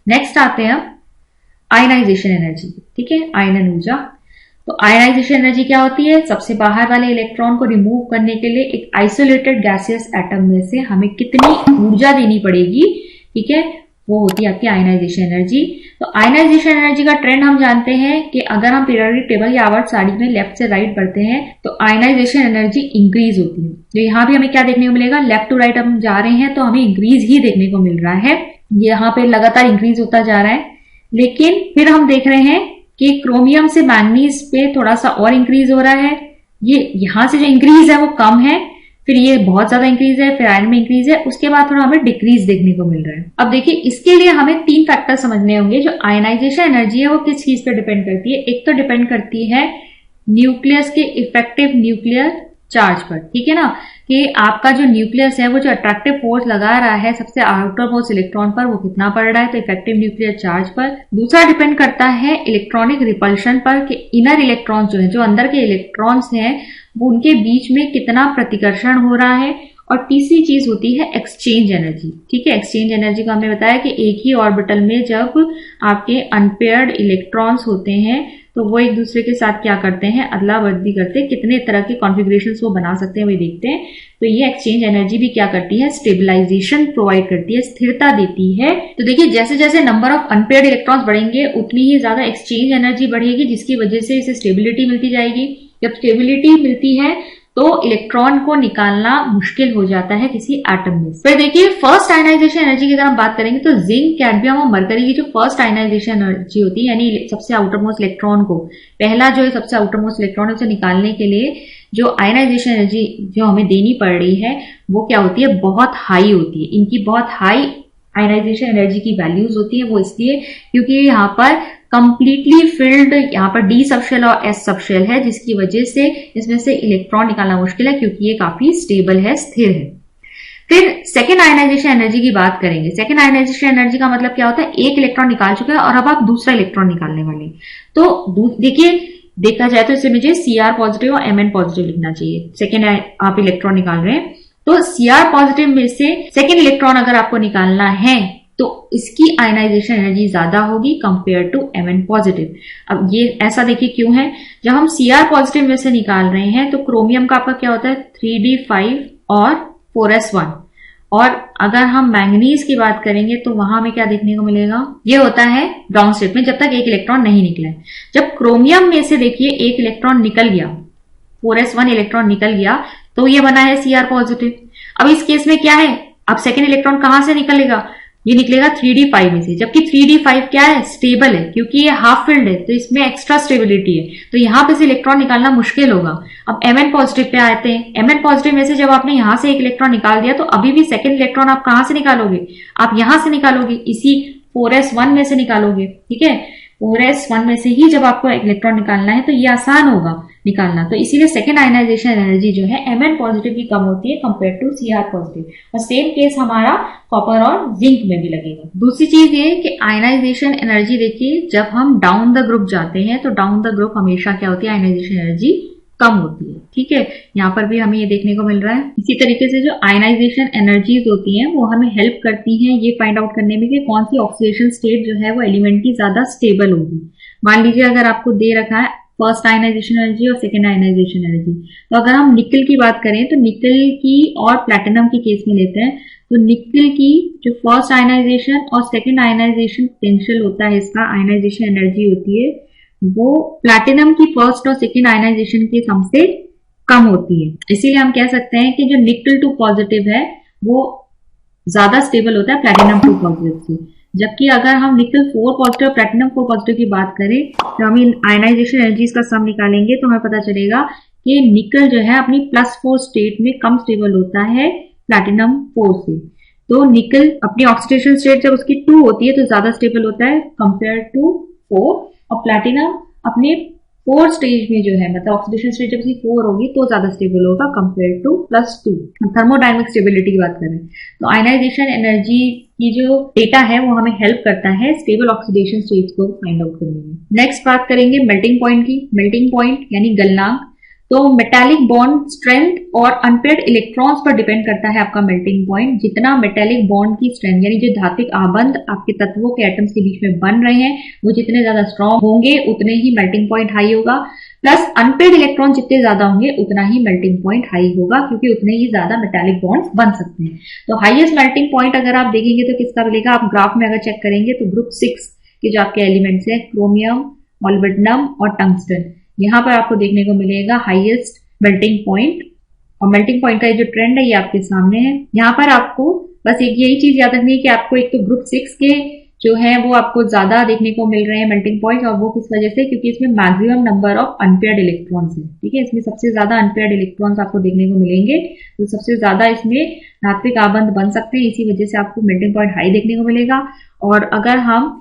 Next आते हैं हम आयनाइजेशन एनर्जी, ठीक है, आयनन ऊर्जा। तो आयनाइजेशन एनर्जी क्या होती है? सबसे बाहर वाले इलेक्ट्रॉन को रिमूव करने के लिए एक आइसोलेटेड गैसियस एटम में से हमें कितनी ऊर्जा देनी पड़ेगी, ठीक है, वो होती है आपकी आयनाइजेशन एनर्जी। तो आयनाइजेशन एनर्जी का ट्रेंड हम जानते हैं कि अगर हम पीरियोडिक टेबल या आवर्त सारणी में लेफ्ट से राइट बढ़ते हैं तो आयनाइजेशन एनर्जी इंक्रीज होती है। तो यहाँ भी हमें क्या देखने को मिलेगा? लेफ्ट टू राइट हम जा रहे हैं तो हमें इंक्रीज ही देखने को मिल रहा है, यहाँ पे लगातार इंक्रीज होता जा रहा है। लेकिन फिर हम देख रहे हैं कि क्रोमियम से मैंगनीज पे थोड़ा सा और इंक्रीज हो रहा है। ये यहां से जो इंक्रीज है वो कम है, फिर ये बहुत ज्यादा इंक्रीज है, फिर आयरन में इंक्रीज है, उसके बाद थोड़ा हमें डिक्रीज देखने को मिल रहा है। अब देखिए, इसके लिए हमें 3 फैक्टर समझने होंगे। जो आयनाइजेशन एनर्जी है वो किस चीज पर डिपेंड करती है? एक तो डिपेंड करती है न्यूक्लियस के इफेक्टिव न्यूक्लियर चार्ज पर, ठीक है ना, कि आपका जो न्यूक्लियस है वो जो अट्रैक्टिव फोर्स लगा रहा है सबसे आउटर मोस्ट इलेक्ट्रॉन पर, वो कितना पड़ रहा है, तो इफेक्टिव न्यूक्लियर चार्ज पर। दूसरा डिपेंड करता है इलेक्ट्रॉनिक रिपल्शन पर, कि इनर इलेक्ट्रॉन्स जो है, जो अंदर के इलेक्ट्रॉन्स हैं, वो उनके बीच में कितना प्रतिकर्षण हो रहा है। और तीसरी चीज होती है एक्सचेंज एनर्जी, ठीक है। एक्सचेंज एनर्जी को हमने बताया कि एक ही ऑर्बिटल में जब आपके अनपेयर्ड इलेक्ट्रॉन्स होते हैं तो वो एक दूसरे के साथ क्या करते हैं? अदला बदली करते हैं, कितने तरह के कॉन्फ़िगरेशंस वो बना सकते हैं वो देखते हैं। तो ये एक्सचेंज एनर्जी भी क्या करती है? स्टेबलाइजेशन प्रोवाइड करती है, स्थिरता देती है। तो देखिए, जैसे जैसे नंबर ऑफ अनपेयर्ड इलेक्ट्रॉन्स बढ़ेंगे उतनी ही ज्यादा एक्सचेंज एनर्जी बढ़ेगी, जिसकी वजह से इसे स्टेबिलिटी मिलती जाएगी। जब स्टेबिलिटी मिलती है तो इलेक्ट्रॉन को निकालना मुश्किल हो जाता है किसी एटम में। फिर देखिए, फर्स्ट आयनाइजेशन एनर्जी की अगर हम बात करेंगे तो जिंक, कैडमियम और मरकरी की जो फर्स्ट आयनाइजेशन एनर्जी होती है, यानी सबसे आउटर मोस्ट इलेक्ट्रॉन को, पहला जो है सबसे आउटर मोस्ट इलेक्ट्रॉन है उसे निकालने के लिए जो आयनाइजेशन एनर्जी जो हमें देनी पड़ रही है वो क्या होती है? बहुत हाई होती है। इनकी बहुत हाई आयनाइजेशन एनर्जी की वैल्यूज होती है। वो इसलिए क्योंकि यहाँ पर कंप्लीटली फिल्ड, यहाँ पर डी सबशेल और एस सबशेल है, जिसकी वजह से इसमें से इलेक्ट्रॉन निकालना मुश्किल है, क्योंकि ये काफी स्टेबल है, स्थिर है। फिर सेकेंड आयनाइजेशन एनर्जी की बात करेंगे। सेकेंड आयनाइजेशन एनर्जी का मतलब क्या होता है? एक इलेक्ट्रॉन निकाल चुका है और अब आप दूसरा इलेक्ट्रॉन निकालने वाले। तो देखिए, देखा जाए तो इसे मुझे Cr पॉजिटिव और Mn पॉजिटिव लिखना चाहिए। सेकेंड आप इलेक्ट्रॉन निकाल रहे हैं तो Cr पॉजिटिव में से सेकेंड इलेक्ट्रॉन अगर आपको निकालना है तो इसकी आयनाइजेशन एनर्जी ज्यादा होगी कंपेयर टू Mn पॉजिटिव। अब ये ऐसा देखिए क्यों है? जब हम Cr पॉजिटिव में से निकाल रहे हैं तो क्रोमियम का आपका क्या होता है? 3d5 और 4s1। और अगर हम मैंगनीज की बात करेंगे तो वहां हमें क्या देखने को मिलेगा? ये होता है ब्राउन स्टेट में जब तक एक इलेक्ट्रॉन नहीं निकला है। जब क्रोमियम में से देखिए एक इलेक्ट्रॉन निकल गया, 4s1 इलेक्ट्रॉन निकल गया, तो ये बना है Cr पॉजिटिव। अब इस केस में क्या है? अब सेकेंड इलेक्ट्रॉन कहां से निकलेगा? ये निकलेगा 3d5 में से, जबकि 3d5 क्या है? स्टेबल है, क्योंकि ये हाफ फिल्ड है तो इसमें एक्स्ट्रा स्टेबिलिटी है, तो यहां पे से इलेक्ट्रॉन निकालना मुश्किल होगा। अब Mn पॉजिटिव पे आते हैं। Mn पॉजिटिव में से जब आपने यहां से एक इलेक्ट्रॉन निकाल दिया तो अभी भी सेकेंड इलेक्ट्रॉन आप कहां से निकालोगे? आप यहां से निकालोगे, इसी 4s1 में से निकालोगे, ठीक है। 4s1 में से ही जब आपको इलेक्ट्रॉन निकालना है तो ये आसान होगा निकालना। तो इसीलिए सेकेंड आयनाइजेशन एनर्जी जो है Mn पॉजिटिव की कम होती है कंपेयर टू Cr पॉजिटिव। और सेम केस हमारा कॉपर और जिंक में भी लगेगा। दूसरी चीज ये कि आयनाइजेशन एनर्जी देखिए, जब हम डाउन द ग्रुप जाते हैं तो डाउन द ग्रुप हमेशा क्या होती है? आयनाइजेशन एनर्जी कम होती है, ठीक है। यहाँ पर भी हमें ये देखने को मिल रहा है। इसी तरीके से जो आयनाइजेशन एनर्जीज होती हैं वो हमें हेल्प करती हैं ये फाइंड आउट करने में कि कौन सी ऑक्सीडेशन स्टेट जो है वो एलिमेंट की ज्यादा स्टेबल होगी। मान लीजिए अगर आपको दे रखा है फर्स्ट आयनाइजेशन एनर्जी और सेकेंड आयनाइजेशन एनर्जी, तो अगर हम निकल की बात करें तो निकल की और प्लैटिनम के केस में लेते हैं तो निकल की जो फर्स्ट आयनाइजेशन और सेकेंड आयनाइजेशन पोटेंशियल होता है, इसका आयनाइजेशन एनर्जी होती है, वो प्लैटिनम की फर्स्ट और सेकेंड आयनाइजेशन के सम से कम होती है। इसीलिए हम कह सकते हैं कि जो निकल टू पॉजिटिव है वो ज्यादा स्टेबल होता है प्लैटिनम टू पॉजिटिव से। जबकि अगर हम निकल 4 पॉजिटिव प्लैटिनम 4 पॉजिटिव की बात करें तो हम इन आयनाइजेशन एनर्जीज का सम निकालेंगे तो हमें पता चलेगा कि निकल जो है अपनी +4 स्टेट में कम स्टेबल होता है प्लैटिनम 4 से। तो निकल अपनी ऑक्सीडेशन स्टेट जब उसकी 2 होती है तो ज्यादा स्टेबल होता है कंपेयर टू 4, और प्लैटिनम अपने 4 स्टेज में जो है, मतलब ऑक्सीडेशन स्टेट जब उसकी 4 होगी तो ज्यादा स्टेबल होगा कंपेयर टू +2। थर्मोडायनेमिक स्टेबिलिटी की बात करें तो आयनाइजेशन एनर्जी की जो डेटा है वो हमें हेल्प करता है स्टेबल ऑक्सीडेशन स्टेट्स को फाइंड आउट करने में। नेक्स्ट बात करेंगे मेल्टिंग पॉइंट की। मेल्टिंग पॉइंट यानी गलनांक। तो मेटालिक बॉन्ड स्ट्रेंथ और अनपेयर्ड इलेक्ट्रॉन्स पर डिपेंड करता है आपका मेल्टिंग पॉइंट। जितना मेटालिक बॉन्ड की स्ट्रेंथ यानी जो धात्विक आबंध आपके तत्वों के एटम्स के बीच में बन रहे हैं वो जितने ज्यादा स्ट्रॉन्ग होंगे उतने ही मेल्टिंग पॉइंट हाई होगा, प्लस अनपेयर्ड इलेक्ट्रॉन जितने ज्यादा होंगे उतना ही मेल्टिंग पॉइंट हाई होगा, क्योंकि उतने ही ज्यादा मेटालिक बॉन्ड्स बन सकते हैं। तो हाईएस्ट मेल्टिंग पॉइंट अगर आप देखेंगे तो किसका मिलेगा, आप ग्राफ में अगर चेक करेंगे तो ग्रुप 6 के जो आपके एलिमेंट्स है क्रोमियम, मोलिब्डेनम और टंगस्टन, यहाँ पर आपको देखने को मिलेगा हाईएस्ट मेल्टिंग पॉइंट। और मेल्टिंग पॉइंट का जो ट्रेंड है ये आपके सामने है। यहाँ पर आपको बस एक यही चीज याद रखनी है कि आपको एक तो ग्रुप 6 के जो है वो आपको ज्यादा देखने को मिल रहे हैं मेल्टिंग पॉइंट, और वो किस वजह से, क्योंकि इसमें maximum number of unpaired electrons है। ठीक है, इसमें सबसे ज्यादा अनपेयर्ड इलेक्ट्रॉन्स आपको देखने को मिलेंगे, तो सबसे ज्यादा इसमें धात्विक आबंध बन सकते हैं, इसी वजह से आपको मेल्टिंग पॉइंट हाई देखने को मिलेगा। और अगर हम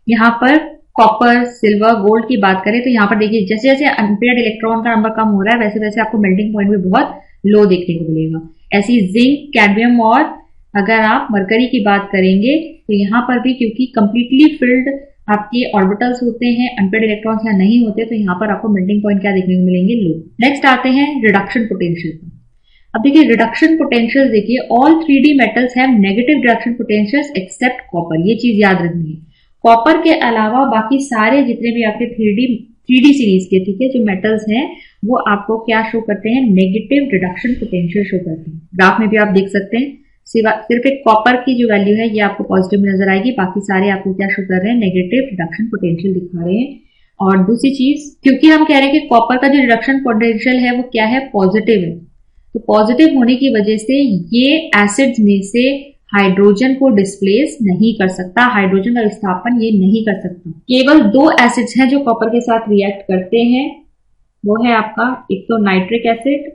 यहाँ पर कॉपर, सिल्वर, गोल्ड की बात करें तो यहाँ पर देखिए जैसे जैसे अनपेयर्ड इलेक्ट्रॉन का नंबर कम हो रहा है वैसे वैसे आपको मेल्टिंग पॉइंट भी बहुत लो देखने को मिलेगा। ऐसी जिंक, कैडमियम और अगर आप मरकरी की बात करेंगे तो यहाँ पर भी क्योंकि कंप्लीटली फिल्ड आपके ऑर्बिटल्स होते हैं, अनपेयर्ड इलेक्ट्रॉन्स यहाँ नहीं होते, तो यहाँ पर आपको मेल्टिंग पॉइंट क्या देखने को मिलेंगे, लो। नेक्स्ट आते हैं रिडक्शन पोटेंशियल पर। अब देखिए रिडक्शन पोटेंशियल, देखिए all 3D metals have negative reduction potentials except copper, ये चीज याद रखनी है। कॉपर के अलावा बाकी सारे जितने भी आपके 3D सीरीज के, ठीक है, जो मेटल्स हैं वो आपको क्या शो करते हैं, नेगेटिव रिडक्शन पोटेंशियल शो करते हैं। ग्राफ में भी आप देख सकते हैं सिर्फ एक कॉपर की जो वैल्यू है ये आपको पॉजिटिव नजर आएगी, बाकी सारे आपको क्या शो कर रहे हैं, नेगेटिव रिडक्शन पोटेंशियल दिखा रहे हैं। और दूसरी चीज, क्योंकि हम कह रहे हैं कि कॉपर का जो रिडक्शन पोटेंशियल है वो क्या है, पॉजिटिव है, तो पॉजिटिव होने की वजह से ये एसिड्स में से हाइड्रोजन को डिस्प्लेस नहीं कर सकता, हाइड्रोजन का विस्थापन ये नहीं कर सकता। केवल 2 एसिड्स हैं जो कॉपर के साथ रिएक्ट करते हैं, वो है आपका एक तो नाइट्रिक एसिड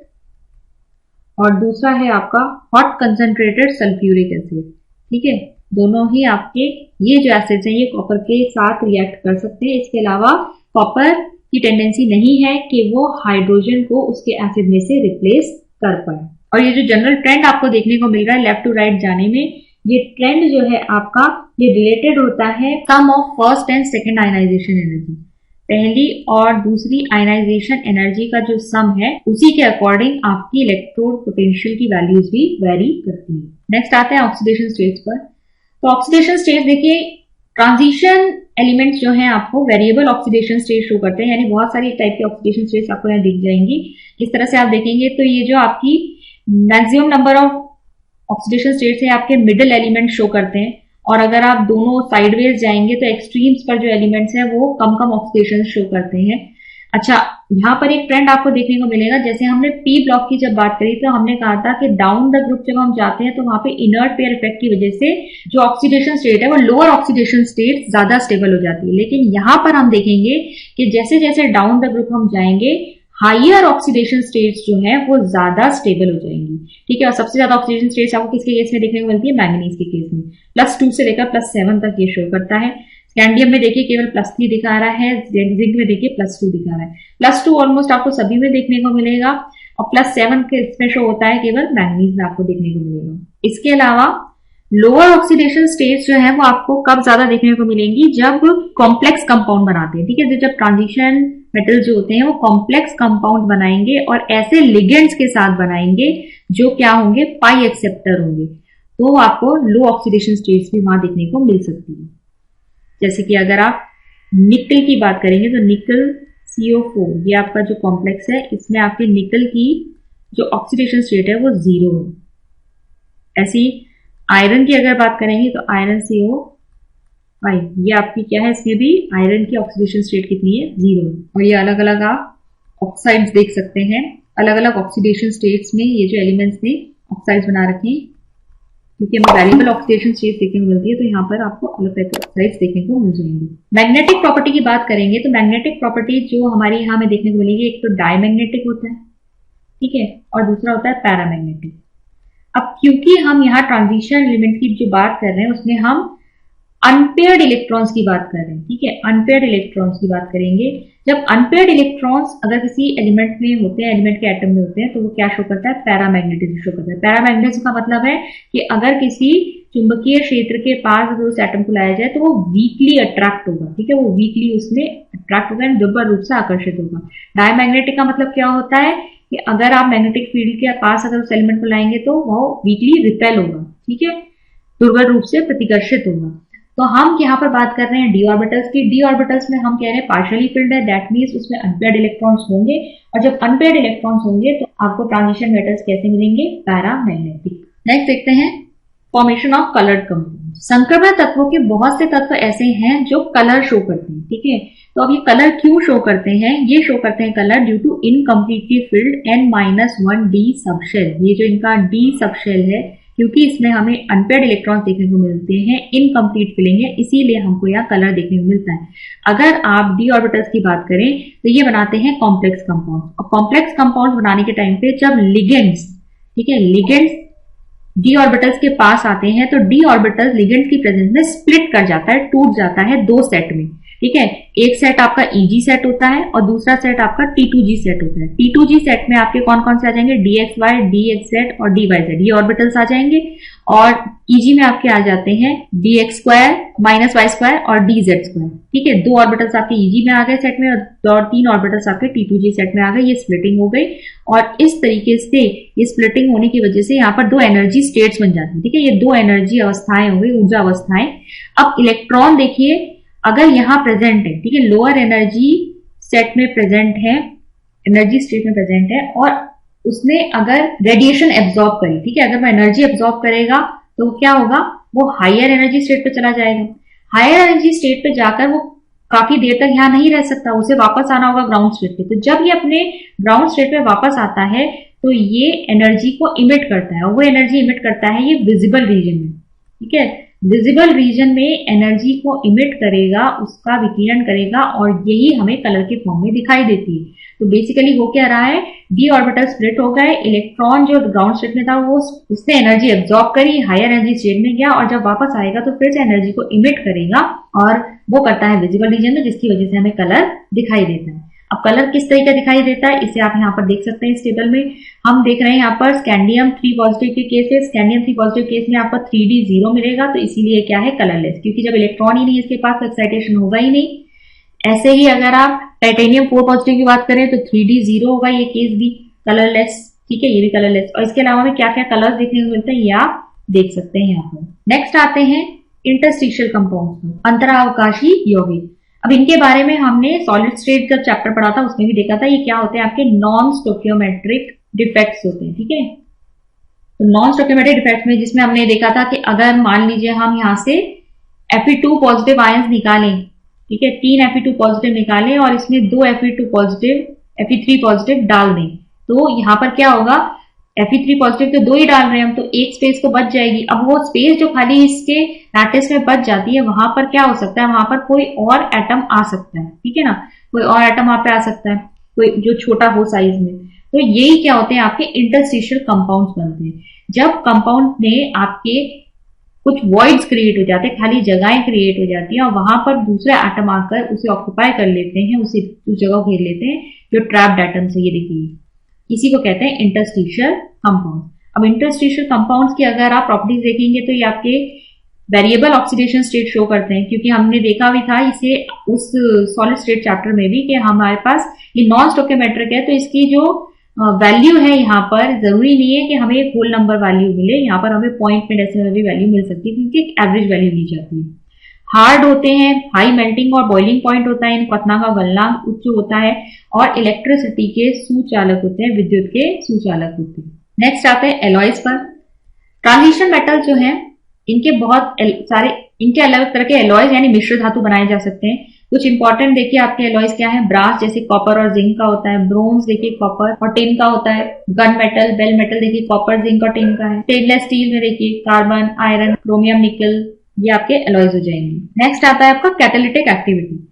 और दूसरा है आपका हॉट कंसंट्रेटेड सल्फ्यूरिक एसिड। ठीक है, दोनों ही आपके ये जो एसिड्स हैं ये कॉपर के साथ रिएक्ट कर सकते हैं। इसके अलावा कॉपर की टेंडेंसी नहीं है कि वो हाइड्रोजन को उसके एसिड में से रिप्लेस कर पाए। और ये जो जनरल ट्रेंड आपको देखने को मिल रहा है लेफ्ट टू राइट जाने में, ये ट्रेंड जो है आपका ये रिलेटेड होता है sum of first and second ionisation energy. पहली और दूसरी आयनाइजेशन एनर्जी का जो सम है उसी के अकॉर्डिंग आपकी इलेक्ट्रोड पोटेंशियल की वैल्यूज भी वेरी करती है। नेक्स्ट आते हैं ऑक्सीडेशन स्टेट्स पर। तो ऑक्सीडेशन स्टेट्स देखिए, ट्रांजिशन एलिमेंट्स जो हैं आपको वेरिएबल ऑक्सीडेशन स्टेट शो करते हैं, यानी बहुत सारी टाइप की ऑक्सीडेशन स्टेट्स आपको यहाँ दिख जाएंगी। इस तरह से आप देखेंगे तो ये जो आपकी maximum number of oxidation states है आपके मिडिल एलिमेंट शो करते हैं, और अगर आप दोनों साइडवेज जाएंगे तो एक्सट्रीम्स पर जो एलिमेंट्स हैं वो कम कम ऑक्सीडेशन शो करते हैं। अच्छा, यहाँ पर एक ट्रेंड आपको देखने को मिलेगा, जैसे हमने पी ब्लॉक की जब बात करी तो हमने कहा था कि डाउन द ग्रुप जब हम जाते हैं तो वहां पे इनर्ट पेयर इफेक्ट की वजह से जो ऑक्सीडेशन स्टेट है वो लोअर ऑक्सीडेशन स्टेट ज्यादा स्टेबल हो जाती है। लेकिन यहाँ पर हम देखेंगे कि जैसे जैसे डाउन द ग्रुप हम जाएंगे हाइयर ऑक्सीडेशन स्टेट्स जो है वो ज्यादा स्टेबल हो जाएंगी। ठीक है, और सबसे ज्यादा ऑक्सीडेशन स्टेट्स आपको किसके केस में देखने को मिलती है, मैंगनीज के केस में। +2 से लेकर +7 तक ये शो करता है। स्कैंडियम में देखिए केवल +3 दिखा रहा है, जिंक में देखिए +2 दिखा रहा है। +2 ऑलमोस्ट आपको सभी में देखने को मिलेगा, और +7 के इसमें शो होता है केवल मैंगनीज में आपको देखने को मिलेगा। इसके अलावा लोअर ऑक्सीडेशन स्टेट्स जो है वो आपको कब ज्यादा देखने को मिलेंगी, जब कॉम्प्लेक्स कंपाउंड बनाते हैं। ठीक है, जब ट्रांजिशन मेटल जो होते हैं वो कॉम्प्लेक्स कंपाउंड बनाएंगे और ऐसे लिगेंड्स के साथ बनाएंगे जो क्या होंगे, पाई एक्सेप्टर होंगे, तो आपको लो ऑक्सीडेशन स्टेट्स भी वहां देखने को मिल सकती है। जैसे कि अगर आप निकल की बात करेंगे तो निकल CO4 ये आपका जो कॉम्प्लेक्स है, इसमें आपके निकल की जो ऑक्सीडेशन स्टेट है वो 0 है। ऐसी आयरन की अगर बात करेंगे तो आयरन CO5 ये आपकी क्या है, इसमें भी आयरन की ऑक्सीडेशन स्टेट कितनी है, 0 है। और ये अलग अलग आप ऑक्साइड्स देख सकते हैं, अलग अलग ऑक्सीडेशन स्टेट्स में ये जो एलिमेंट्स ने ऑक्साइड्स बना रखे हैं, क्योंकि हमें वेरिएबल ऑक्सीडेशन स्टेट देखने को मिलती है तो यहाँ पर आपको अलग टाइप के ऑक्साइड्स देखने को मिल जाएंगी। मैग्नेटिक प्रॉपर्टी की बात करेंगे तो मैग्नेटिक प्रॉपर्टी जो हमारे यहाँ में देखने को मिलेगी, एक तो डायमैग्नेटिक होता है, ठीक है, और दूसरा होता है पैरामैग्नेटिक। अब क्योंकि हम यहाँ ट्रांजिशन एलिमेंट की जो बात कर रहे हैं उसमें हम अनपेयर्ड इलेक्ट्रॉन्स की बात कर रहे हैं, ठीक है, अनपेयर्ड इलेक्ट्रॉन्स की बात करेंगे। जब अनपेयर्ड इलेक्ट्रॉन्स अगर किसी एलिमेंट में होते हैं, एलिमेंट के एटम में होते हैं, तो वो क्या शो करता है, पैरामैग्नेटिज्म शो करता है। पैरामैग्नेटिज्म का मतलब है कि अगर किसी चुंबकीय क्षेत्र के पास अगर उस एटम को लाया जाए तो वो वीकली अट्रैक्ट होगा, ठीक है, वो वीकली उसमें अट्रैक्ट होगा, दुर्बल रूप से आकर्षित होगा। डायमैग्नेटिक का मतलब क्या होता है कि अगर आप मैग्नेटिक फील्ड के पास अगर उस एलिमेंट को लाएंगे तो वो वीकली रिपेल होगा, ठीक है, दुर्बल रूप से प्रतिकर्षित होगा। तो हम यहाँ पर बात कर रहे हैं डी ऑर्बिटल्स की। डी ऑर्बिटल्स में हम कह रहे हैं पार्शियली फिल्ड है, दैट मीन्स उसमें अनपेयर्ड इलेक्ट्रॉन्स होंगे, और जब अनपेयर्ड इलेक्ट्रॉन्स होंगे तो आपको ट्रांजिशन मेटल्स कैसे मिलेंगे, पैरामैग्नेटिक। नेक्स्ट देखते हैं फॉर्मेशन ऑफ कलर्ड कंपाउंड। संक्रमण तत्वों के बहुत से तत्व ऐसे हैं जो कलर शो करते हैं, ठीक है। तो अब ये कलर क्यों शो करते हैं, ये शो करते हैं colour due to incompletely filled n-1 d subshell. ये जो इनका d सबशेल है, क्योंकि इसमें हमें अनपेयर्ड इलेक्ट्रॉन्स देखने को मिलते हैं, इनकम्प्लीट फिलिंग है, इसीलिए हमको यहाँ कलर देखने को मिलता है। अगर आप डी ऑर्बिटल्स की बात करें तो ये बनाते हैं कॉम्प्लेक्स कंपाउंड, और कॉम्प्लेक्स कंपाउंड बनाने के टाइम पे जब लिगेंड्स, ठीक है, लिगेंड्स डी ऑर्बिटल्स के पास आते हैं तो डी ऑर्बिटल्स लिगेंड्स की प्रेजेंस में स्प्लिट कर जाता है, टूट जाता है दो सेट में, ठीक है। एक सेट आपका EG सेट होता है और दूसरा सेट आपका T2G सेट होता है। T2G सेट में आपके कौन कौन से आ जाएंगे, DXY, DXZ और DYZ, ये ऑर्बिटल्स आ जाएंगे। और EG में आपके आ जाते हैं DX2 -Y2 और DZ2, ठीक है। दो ऑर्बिटल्स आपके EG में आ गए सेट में, और तीन ऑर्बिटल्स आपके T2G सेट में आ गए, ये स्प्लिटिंग हो गई। और इस तरीके से ये स्प्लिटिंग होने की वजह से यहाँ पर दो एनर्जी स्टेट्स बन जाती है, ठीक है, ये दो एनर्जी अवस्थाएं हो गई, ऊर्जा अवस्थाएं। अब इलेक्ट्रॉन देखिए अगर यहाँ प्रेजेंट है, ठीक है, लोअर एनर्जी सेट में प्रेजेंट है, एनर्जी स्टेट में प्रेजेंट है, और उसने अगर रेडिएशन एब्जॉर्ब करी, ठीक है, अगर वो एनर्जी एब्जॉर्ब करेगा तो क्या होगा, वो हायर एनर्जी स्टेट पे चला जाएगा। हायर एनर्जी स्टेट पे जाकर वो काफी देर तक यहाँ नहीं रह सकता, उसे वापस आना होगा ग्राउंड स्टेट पे। तो जब ये अपने ग्राउंड स्टेट पे वापस आता है तो ये एनर्जी को इमिट करता है, और वो एनर्जी इमिट करता है ये विजिबल रीजन में, ठीक है। विजिबल रीजन में एनर्जी को इमिट करेगा, उसका विकिरण करेगा, और यही हमें कलर के फॉर्म में दिखाई देती है। तो बेसिकली हो क्या रहा है, डी ऑर्बिटल स्प्लिट हो गए, इलेक्ट्रॉन जो ग्राउंड स्टेट में था वो उसने एनर्जी एब्जॉर्ब करी, हायर एनर्जी स्टेट में गया, और जब वापस आएगा तो फिर से एनर्जी को इमिट करेगा, और वो करता है विजिबल रीजन में, जिसकी वजह से हमें कलर दिखाई देता है। अब कलर किस तरीके दिखाई देता है, इसे आप यहाँ पर देख सकते हैं। इस टेबल में हम देख रहे हैं यहाँ पर स्कैंडियम 3 पॉजिटिव के केस है, स्कैंडियम 3 पॉजिटिव केस में आपको 3D 0 मिलेगा, तो इसीलिए क्या है, कलरलेस, क्योंकि जब इलेक्ट्रॉन ही नहीं इसके पास तो एक्साइटेशन होगा ही नहीं। ऐसे ही अगर आप टाइटेनियम 4 पॉजिटिव की बात करें तो 3D 0 होगा, ये केस भी कलरलेस, ठीक है, ये भी कलरलेस। और इसके अलावा में क्या क्या कलर्स देखने को मिलते हैं ये आप देख सकते हैं यहाँ पर। नेक्स्ट आते हैं इंटरस्टिशियल कंपाउंड, अंतरावकाशी यौगिक। अब इनके बारे में हमने सॉलिड स्टेट जब चैप्टर पढ़ा था उसमें भी देखा था, ये क्या होते हैं, आपके नॉन स्टोकियोमेट्रिक डिफेक्ट्स होते हैं, ठीक है। तो नॉन स्टोकियोमेट्रिक डिफेक्ट्स में जिसमें हमने देखा था कि अगर मान लीजिए हम यहाँ से Fe2 पॉजिटिव आयंस निकालें, ठीक है, 3 Fe2 पॉजिटिव निकालें और इसमें 2 Fe2 पॉजिटिव Fe3 पॉजिटिव डाल दें, तो यहाँ पर क्या होगा, Fe3 पॉजिटिव तो 2 ही डाल रहे हैं हम, तो एक स्पेस तो बच जाएगी। अब वो स्पेस जो खाली इसके लैटिस में बच जाती है, वहां पर क्या हो सकता है, वहां पर कोई और एटम आ सकता है, ठीक है ना, कोई और एटम वहां पे आ सकता है, कोई जो छोटा हो साइज में। तो यही क्या होते हैं, आपके इंटरस्टिशियल कंपाउंड्स बनते हैं। जब कंपाउंड में आपके कुछ वॉइड्स क्रिएट हो जाते हैं, खाली जगहें क्रिएट हो जाती हैं, और वहां पर दूसरे एटम आकर उसे ऑक्यूपाई कर लेते हैं, उस जगह को घेर लेते हैं जो ट्रैप्ड एटम्स है, ये देखिए, इसी को कहते हैं इंटरस्टिशियल कंपाउंड। अब इंटरस्टिशियल कंपाउंड्स की अगर आप प्रॉपर्टीज देखेंगे तो ये आपके वेरिएबल ऑक्सीडेशन स्टेट शो करते हैं, क्योंकि हमने देखा भी था इसे उस सॉलिड स्टेट चैप्टर में भी कि हमारे पास ये नॉन स्टोकियोमेट्रिक है, तो इसकी जो वैल्यू है यहाँ पर जरूरी नहीं है कि हमें एक होल नंबर वैल्यू मिले, यहाँ पर हमें पॉइंट में डेसिमल भी वैल्यू मिल सकती है, क्योंकि एक एवरेज वैल्यू ली जाती है। हार्ड होते हैं, हाई मेल्टिंग और बॉइलिंग पॉइंट होता है, इन क्वथना का गलनांक उच्च होता है, और इलेक्ट्रिसिटी के सुचालक होते हैं, विद्युत के सुचालक होते हैं। नेक्स्ट आते हैं एलॉयज पर। ट्रांजिशन मेटल जो है इनके बहुत सारे, इनके अलग तरह के एलॉयज यानी मिश्र धातु बनाए जा सकते हैं। कुछ इंपॉर्टेंट देखिए आपके एलॉयज क्या है, ब्रास जैसे कॉपर और जिंक का होता है, ब्रोंज देखिए कॉपर और टिन का होता है, गन मेटल, बेल मेटल देखिए कॉपर, जिंक और टिन का है, स्टेनलेस स्टील में देखिए कार्बन, आयरन, क्रोमियम, निकल, ये आपके एलॉयज हो जाएंगे। नेक्स्ट आता है आपका कैटालिटिक एक्टिविटी।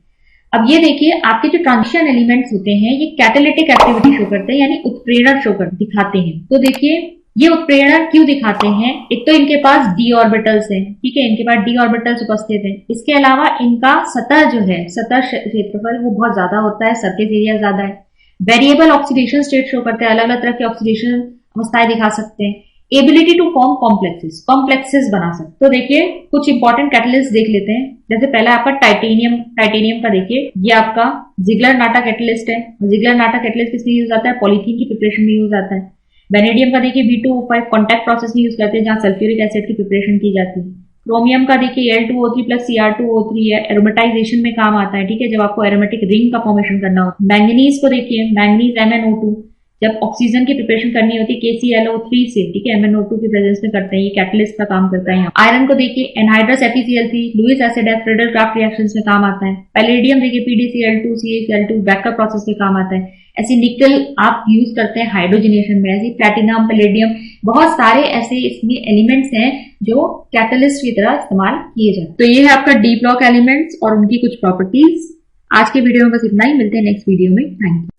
अब ये देखिए आपके जो ट्रांजिशन एलिमेंट्स होते हैं ये कैटालिटिक एक्टिविटी शो करते हैं, यानी उत्प्रेरण शो कर दिखाते हैं। तो देखिए ये उत्प्रेरण क्यों दिखाते हैं, एक तो इनके पास डी ऑर्बिटल्स हैं, ठीक है, इनके पास डी ऑर्बिटल्स उपस्थित हैं। इसके अलावा इनका सतह जो है, सतह क्षेत्रफल वो बहुत ज्यादा होता है, सरफेस एरिया ज्यादा है। वेरिएबल ऑक्सीडेशन स्टेट शो करते हैं, अलग अलग तरह के ऑक्सीडेशन अवस्थाएं दिखा सकते हैं। एबिलिटी टू फॉर्म कॉम्प्लेक्सेस बना सकते। तो देखिए कुछ इंपॉर्टेंट कैटलिस्ट देख लेते हैं। जैसे पहला आपका टाइटेनियम का देखिए, ये आपका जिगलर नाटा कैटलिस्ट है। जिगलर नाटा कैटलिस्ट किसमें यूज आता है? पॉलीथीन की प्रिपरेशन में यूज आता है। वेनेडियम का देखिए V2O5 कॉन्टैक्ट प्रोसेस में यूज करते हैं, जहां सल्फ्यूरिक एसिड की प्रिपरेशन की जाती है। क्रोमियम का देखिए Al2O3 प्लस Cr2O3 है, एरोमेटाइजेशन में काम आता है, ठीक है, जब आपको एरोमेटिक रिंग का फॉर्मेशन करना हो। मैंगनीज को देखिए, मैंगनीज MnO2, जब ऑक्सीजन की प्रिपरेशन करनी होती है KClO3 से, ठीक है, MnO2 की प्रेजेंस में करते हैं, ये कैटलिस्ट का काम करता है यहाँ। आयरन को देखिए एनहाइड्रस FeCl3, लुईस एसिड है, फ्रेडल क्राफ्ट रिएक्शंस में काम आता है। पैलेडियम देखिए PdCl2 CaCl2 बैकअप प्रोसेस में काम आता है। ऐसे निकल आप यूज करते हैं हाइड्रोजनेशन में। ऐसे प्लैटिनम, पैलेडियम, बहुत सारे ऐसे इसमें एलिमेंट्स हैं जो कैटलिस्ट की तरह इस्तेमाल किए जाते हैं। तो ये है आपका डी ब्लॉक एलिमेंट्स और उनकी कुछ प्रॉपर्टीज। आज के वीडियो में बस इतना ही, मिलते हैं नेक्स्ट वीडियो में। Thank you.